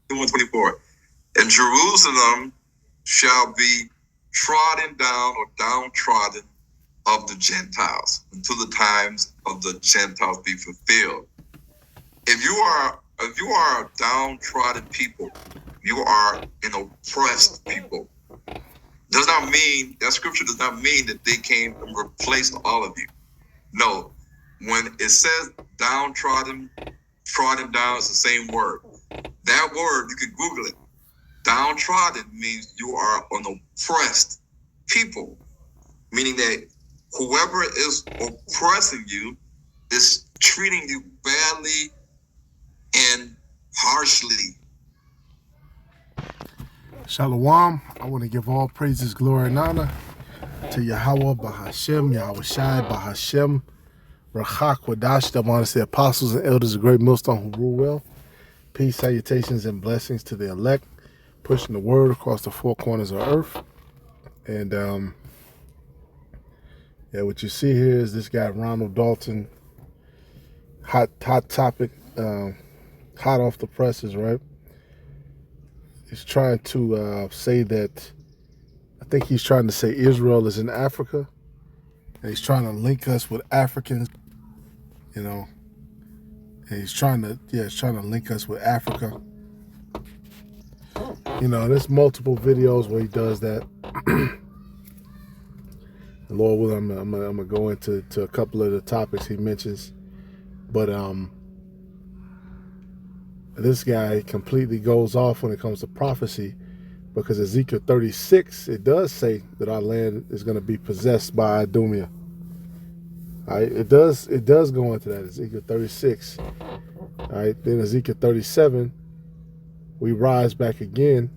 21:24. And Jerusalem shall be trodden down or downtrodden of the Gentiles until the times of the Gentiles be fulfilled. If you are a downtrodden people, you are an oppressed people. Does not mean that scripture does not mean that they came and replaced all of you. No, when it says downtrodden, trodden down is the same word. That word, you could Google it. Downtrodden means you are an oppressed people, meaning that whoever is oppressing you is treating you badly and harshly. Shalom. I want to give all praises, glory, and honor to Yahweh Bahashem, Yahweh Shai Bahashem, Rachak Wadash, the honor the apostles and elders of Great Millstone who rule well. Peace, salutations, and blessings to the elect, pushing the word across the four corners of earth. And what you see here is this guy Ronald Dalton, hot topic, hot off the presses, right? He's trying to say that, I think he's trying to say Israel is in Africa, and he's trying to link us with Africans, and he's trying to link us with Africa. There's multiple videos where he does that. Lord willing, I'm gonna go into a couple of the topics he mentions, but this guy completely goes off when it comes to prophecy, because Ezekiel 36, it does say that our land is going to be possessed by Idumea. All right, it does go into that, Ezekiel 36. All right, then Ezekiel 37, we rise back again.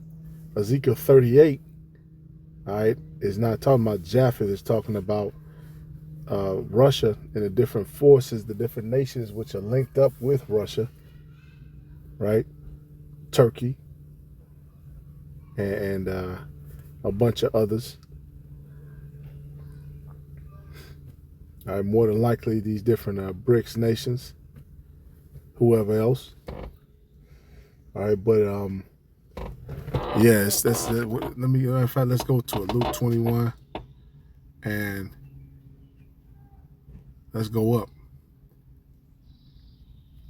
Ezekiel 38, all right, is not talking about Japheth, it's talking about Russia and the different forces, the different nations which are linked up with Russia, right? Turkey, and a bunch of others. All right, more than likely these different BRICS nations, whoever else. All right, but yes, that's it. In fact, let's go to it. Luke 21, and let's go up.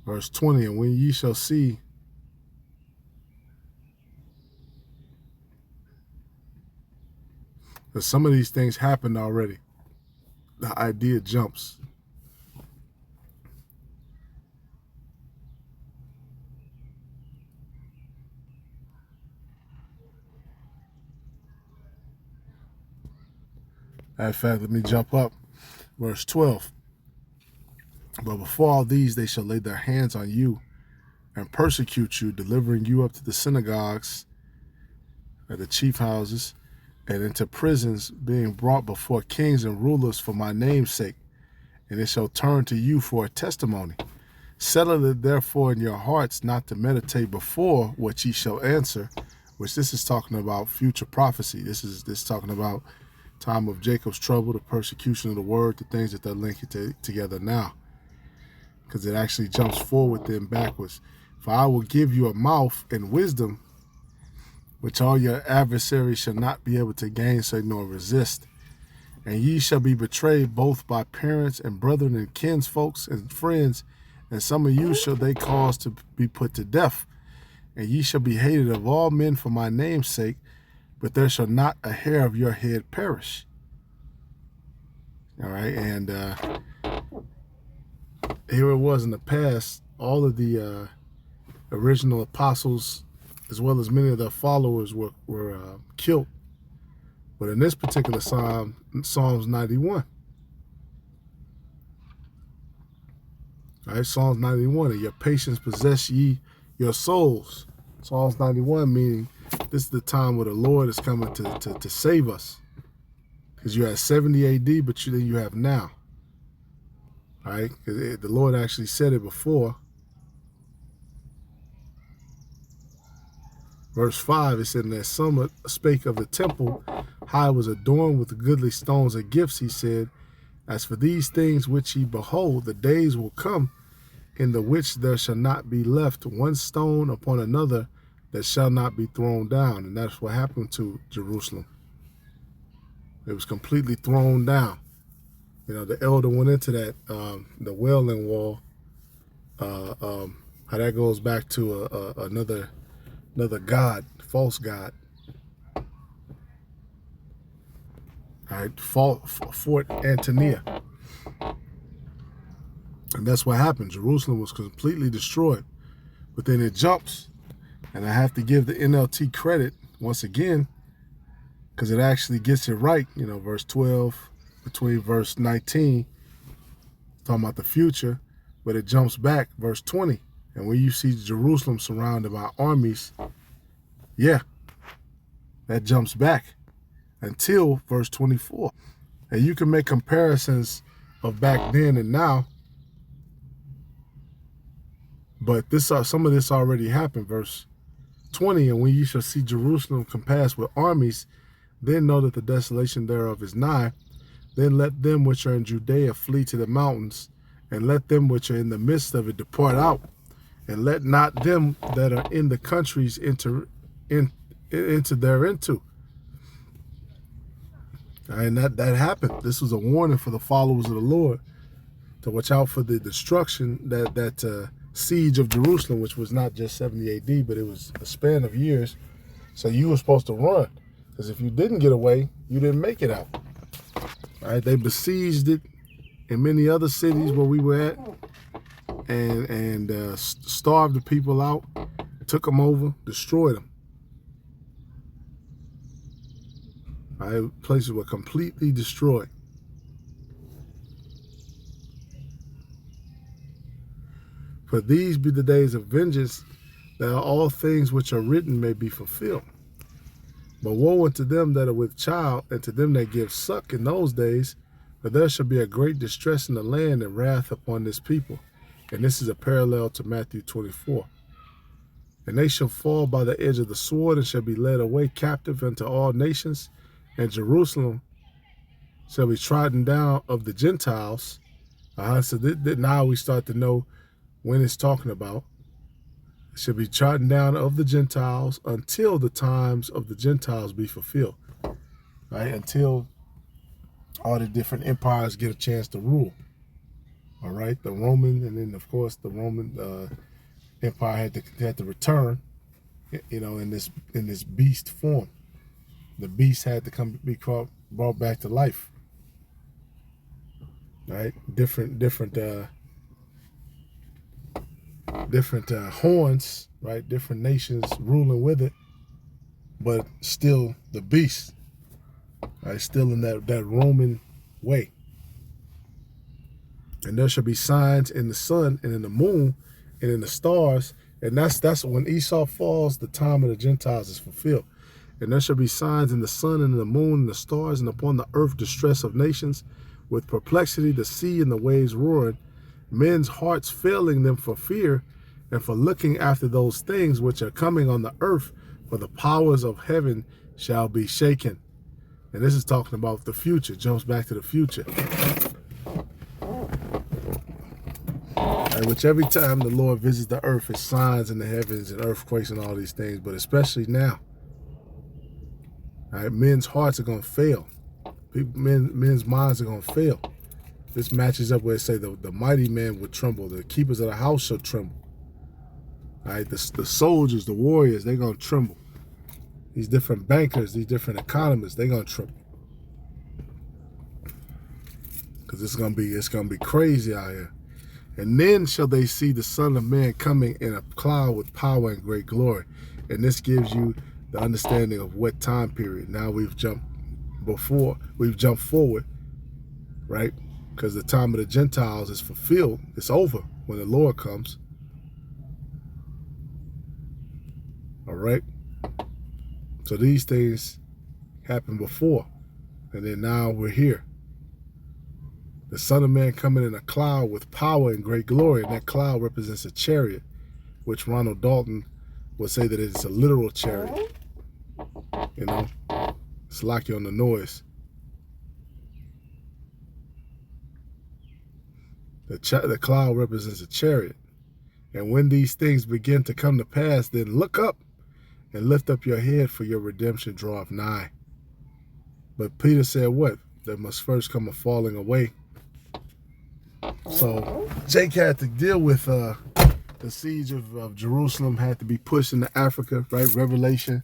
Verse 20, and when ye shall see that some of these things happened already, the idea jumps. In fact, let me jump up. Verse 12. But before all these, they shall lay their hands on you and persecute you, delivering you up to the synagogues, at the chief houses, and into prisons, being brought before kings and rulers for my name's sake. And it shall turn to you for a testimony. Settle it therefore in your hearts not to meditate before what ye shall answer, which this is talking about future prophecy. This is talking about time of Jacob's trouble, the persecution of the word, the things that they're linking together now. Because it actually jumps forward then backwards. For I will give you a mouth and wisdom, which all your adversaries shall not be able to gainsay nor resist. And ye shall be betrayed both by parents and brethren and kinsfolks and friends, and some of you shall they cause to be put to death. And ye shall be hated of all men for my name's sake, but there shall not a hair of your head perish. All right, and here it was in the past, all of the original apostles, as well as many of their followers, were killed. But in this particular psalm, Psalms 91, all right, Psalms 91, and your patience possess ye your souls. Psalms 91 meaning this is the time where the Lord is coming to save us. Because you had 70 AD, but then you have now. All right, because the Lord actually said it before. Verse 5, it said, and as some spake of the temple, how it was adorned with goodly stones and gifts, he said, as for these things which ye behold, the days will come, in the which there shall not be left one stone upon another that shall not be thrown down. And that's what happened to Jerusalem. It was completely thrown down. The elder went into that, the Wailing Wall, how that goes back to another god, false god. All right, Fort Antonia. And that's what happened. Jerusalem was completely destroyed. But then it jumps, and I have to give the NLT credit once again, because it actually gets it right. Verse 12 between verse 19, talking about the future, but it jumps back, verse 20. And when you see Jerusalem surrounded by armies, yeah, that jumps back until verse 24. And you can make comparisons of back then and now, but some of this already happened. Verse 20, and when you shall see Jerusalem compassed with armies, then know that the desolation thereof is nigh. Then let them which are in Judea flee to the mountains, and let them which are in the midst of it depart out, and let not them that are in the countries enter thereinto. And that happened. This was a warning for the followers of the Lord to watch out for the destruction, that siege of Jerusalem, which was not just 70 AD, but it was a span of years. So you were supposed to run, because if you didn't get away, you didn't make it out. All right, they besieged it in many other cities where we were at, and starved the people out, took them over, destroyed them. All right, places were completely destroyed. For these be the days of vengeance, that all things which are written may be fulfilled. But woe unto them that are with child, and to them that give suck in those days, for there shall be a great distress in the land, and wrath upon this people. And this is a parallel to Matthew 24. And they shall fall by the edge of the sword, and shall be led away captive unto all nations, and Jerusalem shall be trodden down of the Gentiles. So now we start to know when it's talking about. It shall be trodden down of the Gentiles until the times of the Gentiles be fulfilled. Right? Until all the different empires get a chance to rule. All right, the Roman, and then of course the Roman Empire had to return, in this beast form. The beast had to be brought back to life. Right, different horns, right? Different nations ruling with it, but still the beast, right? Still in that Roman way. And there shall be signs in the sun and in the moon and in the stars. And that's when Esau falls, the time of the Gentiles is fulfilled. And there shall be signs in the sun and in the moon and the stars, and upon the earth distress of nations, with perplexity the sea and the waves roaring, men's hearts failing them for fear, and for looking after those things which are coming on the earth, for the powers of heaven shall be shaken. And this is talking about the future. Jumps back to the future. Which every time the Lord visits the earth, is signs in the heavens and earthquakes and all these things, but especially now. All right, men's hearts are going to fail. Men's minds are going to fail. This matches up where it say the mighty man would tremble. The keepers of the house shall tremble. All right, the soldiers, the warriors, they're going to tremble. These different bankers, these different economists, they're going to tremble. Because it's going to be crazy out here. And then shall they see the Son of Man coming in a cloud with power and great glory. And this gives you the understanding of what time period. Now we've jumped forward, right? Because the time of the Gentiles is fulfilled. It's over when the Lord comes. All right? So these things happened before. And then now we're here. The Son of Man coming in a cloud with power and great glory. And that cloud represents a chariot, which Ronald Dalton would say that it's a literal chariot. It's like you on the noise. The cloud represents a chariot. And when these things begin to come to pass, then look up and lift up your head, for your redemption draweth nigh. But Peter said what? There must first come a falling away. So Jake had to deal with the siege of Jerusalem, had to be pushed into Africa, right? Revelation,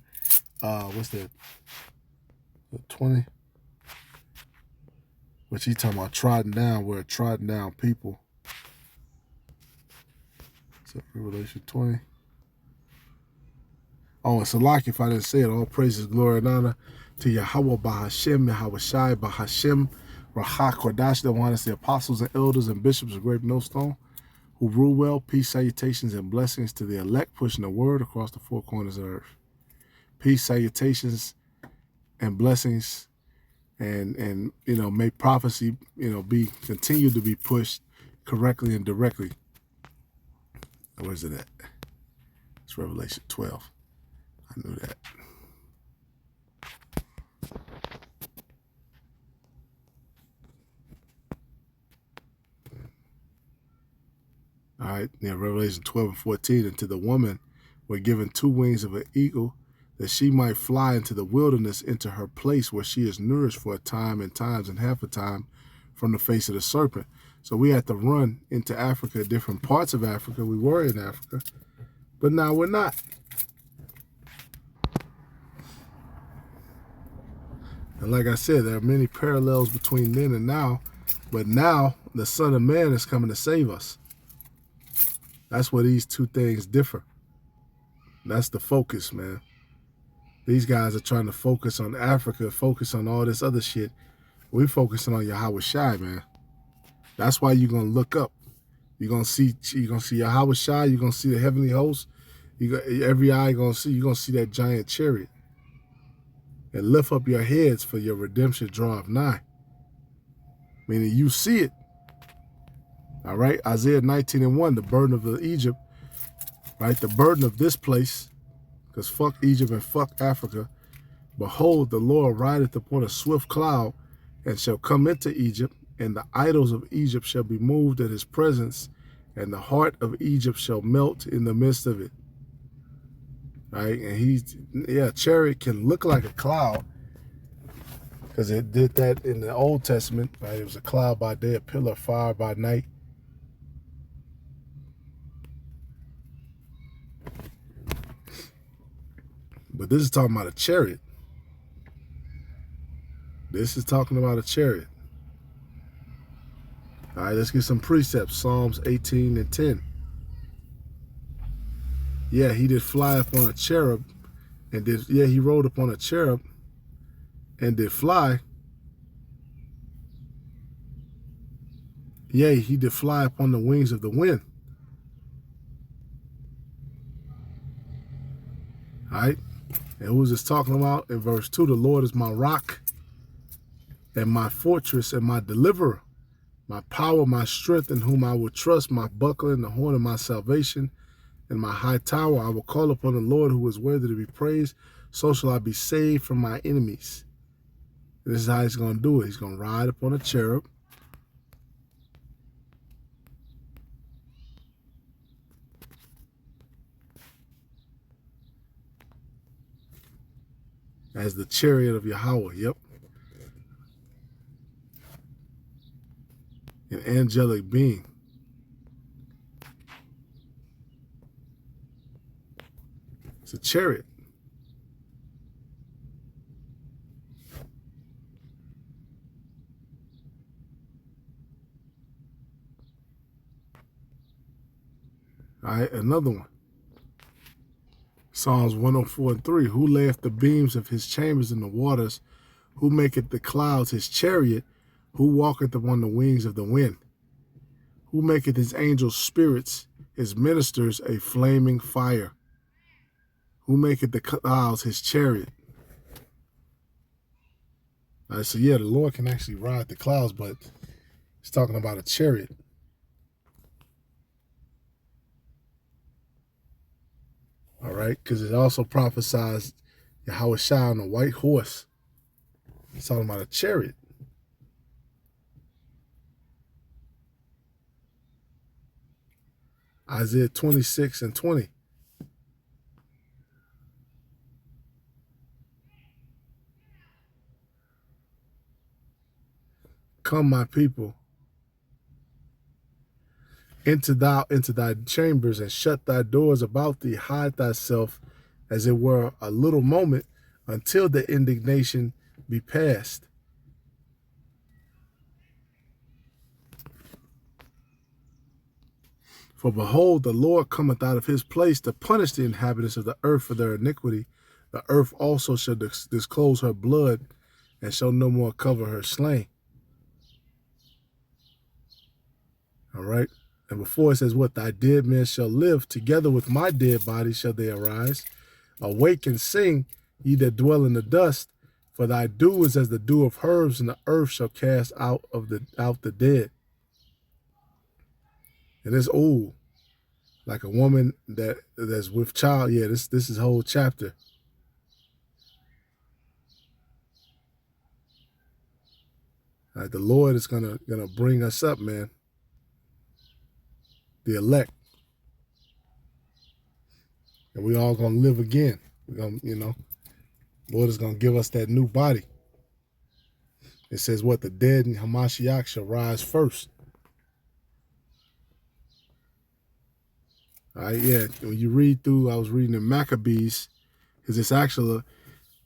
what's that? 20? Which he talking about trodden down, we're a trodden down people. So Revelation 20. Oh, it's a lock if I didn't say it. All praises, glory, and honor to Yahweh Bahashem, Yahweh Shai Bahashem, Rahak Kodash, the one that's the apostles and elders and bishops of Great Millstone, who rule well. Peace, salutations, and blessings to the elect, pushing the word across the four corners of the earth. Peace, salutations, and blessings, and may prophecy, be continue to be pushed correctly and directly. Where's it at? It's Revelation 12. I knew that. All right, Revelation 12 and 14. And to the woman were given 2 wings of an eagle, that she might fly into the wilderness, into her place where she is nourished for a time and times and half a time from the face of the serpent. So we had to run into Africa, different parts of Africa. We were in Africa, but now we're not. And like I said, there are many parallels between then and now, but now the Son of Man is coming to save us. That's where these two things differ. That's the focus, man. These guys are trying to focus on Africa, focus on all this other shit. We're focusing on Yahweh Shai, man. That's why you're gonna look up. You're gonna see Yahweh Shai. You're gonna see the heavenly host. Every eye you're gonna see that giant chariot. And lift up your heads, for your redemption draweth nigh. Meaning you see it. All right, Isaiah 19 and 1, the burden of Egypt, right? The burden of this place, because fuck Egypt and fuck Africa. Behold, the Lord rideth upon a swift cloud, and shall come into Egypt, and the idols of Egypt shall be moved at his presence, and the heart of Egypt shall melt in the midst of it. Right? And chariot can look like a cloud, because it did that in the Old Testament, right? It was a cloud by day, a pillar of fire by night. But this is talking about a chariot. This is talking about a chariot. All right, let's get some precepts. Psalms 18 and 10. Yeah, he did fly upon a cherub, he rode upon a cherub and did fly. Yea, he did fly upon the wings of the wind. All right, and who's this talking about? In verse 2, the Lord is my rock and my fortress and my deliverer, my power, my strength, in whom I will trust, my buckler and the horn of my salvation, and my high tower. I will call upon the Lord, who is worthy to be praised. So shall I be saved from my enemies. And this is how he's going to do it. He's going to ride upon a cherub. As the chariot of Yahweh. Yep. An angelic being. It's a chariot. All right, another one. Psalms 104 and 3. Who layeth the beams of his chambers in the waters? Who maketh the clouds his chariot? Who walketh upon the wings of the wind? Who maketh his angels spirits, his ministers a flaming fire? Who maketh the clouds his chariot? All right, so yeah, the Lord can actually ride the clouds, but he's talking about a chariot. All right, because it also prophesies Yahweh Shai on a white horse. It's talking about a chariot. Isaiah 26 and 20. come, my people, into thy chambers, and shut thy doors about thee, hide thyself as it were a little moment, until the indignation be past. For behold, the Lord cometh out of his place to punish the inhabitants of the earth for their iniquity. The earth also shall disclose her blood, and shall no more cover her slain. All right. And before it says, what? Thy dead men shall live, together with my dead body shall they arise. Awake and sing, ye that dwell in the dust, for thy dew is as the dew of herbs, and the earth shall cast out the dead. And it's old, like a woman that's with child. Yeah, this is whole chapter. Right, the Lord is gonna bring us up, man. The elect, and we all gonna live again. We're gonna, Lord is gonna give us that new body. It says, what? The dead in Hamashiach shall rise first. All right, yeah. When you read through, I was reading in Maccabees, because it's actually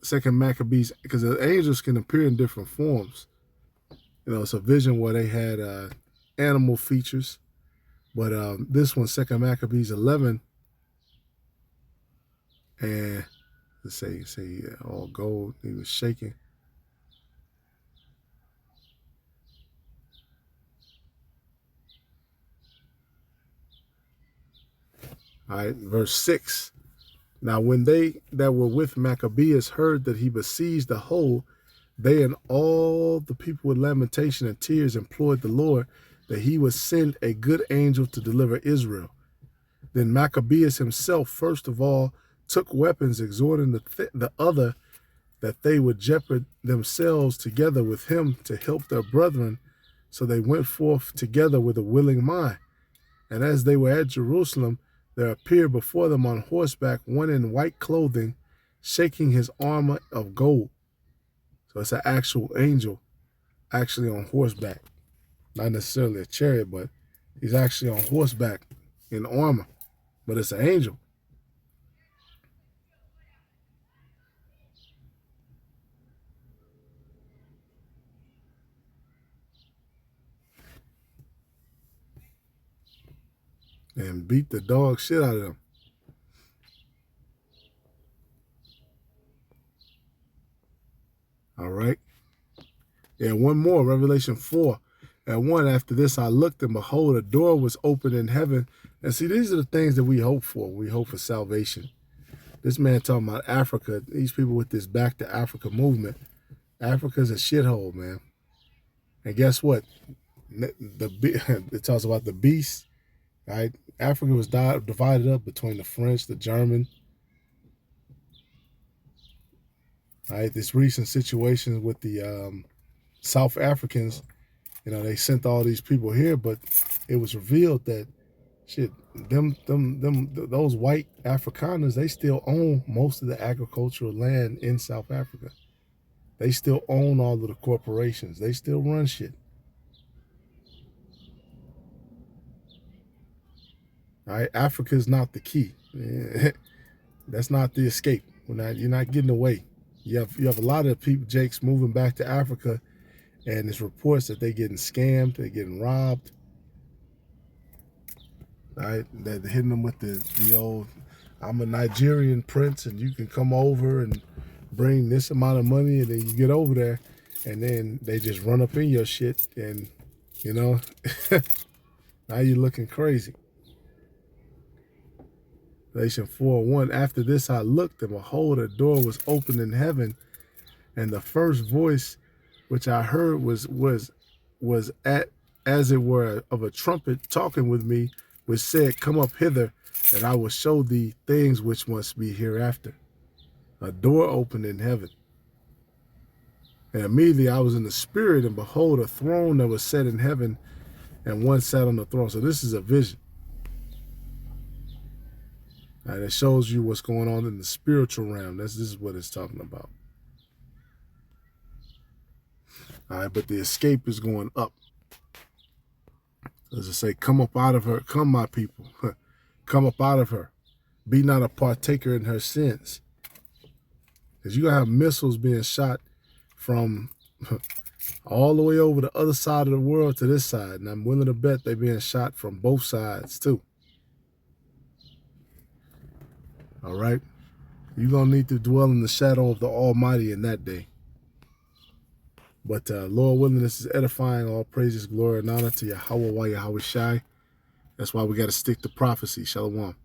second Maccabees, because the angels can appear in different forms. It's a vision where they had animal features, but this one, second Maccabees 11, and let's say all gold. He was shaking. All right, verse 6. Now, when they that were with Maccabeus heard that he besieged the whole, they and all the people with lamentation and tears implored the Lord that he would send a good angel to deliver Israel. Then Maccabeus himself, first of all, took weapons, exhorting the other that they would jeopard themselves together with him to help their brethren. So they went forth together with a willing mind. And as they were at Jerusalem, there appeared before them on horseback one in white clothing, shaking his armor of gold. So it's an actual angel, actually on horseback. Not necessarily a chariot, but he's actually on horseback in armor. But it's an angel. And beat the dog shit out of them. All right. And one more, Revelation 4. And one after this, I looked, and behold, a door was opened in heaven. And see, these are the things that we hope for. We hope for salvation. This man talking about Africa, these people with this Back to Africa movement. Africa's a shithole, man. And guess what? It talks about the beast, right? Africa was divided up between the French, the German, right? This recent situation with the South Africans, they sent all these people here, but it was revealed that shit, those white Afrikaners, they still own most of the agricultural land in South Africa. They still own all of the corporations. They still run shit. All right, Africa is not the key. That's not the escape. You're not getting away. You have a lot of people, Jakes, moving back to Africa, and there's reports that they're getting scammed, they're getting robbed. Right, they're hitting them with the old, I'm a Nigerian prince, and you can come over and bring this amount of money, and then you get over there, and then they just run up in your shit, and now you're looking crazy. Revelation 4:1. After this I looked, and behold, a door was opened in heaven, and the first voice which I heard was at as it were of a trumpet talking with me, which said, Come up hither, and I will show thee things which must be hereafter. A door opened in heaven. And immediately I was in the spirit, and behold, a throne that was set in heaven, and one sat on the throne. So this is a vision. And it shows you what's going on in the spiritual realm. This is what it's talking about. All right, but the escape is going up. As I say, come up out of her. Come, my people. Come up out of her. Be not a partaker in her sins. Because you're going to have missiles being shot from all the way over the other side of the world to this side. And I'm willing to bet they're being shot from both sides too. All right? You're going to need to dwell in the shadow of the Almighty in that day. But Lord willing, this is edifying. All praises, glory, and honor to Yahweh, Yahweh Shai. That's why we got to stick to prophecy. Shalom.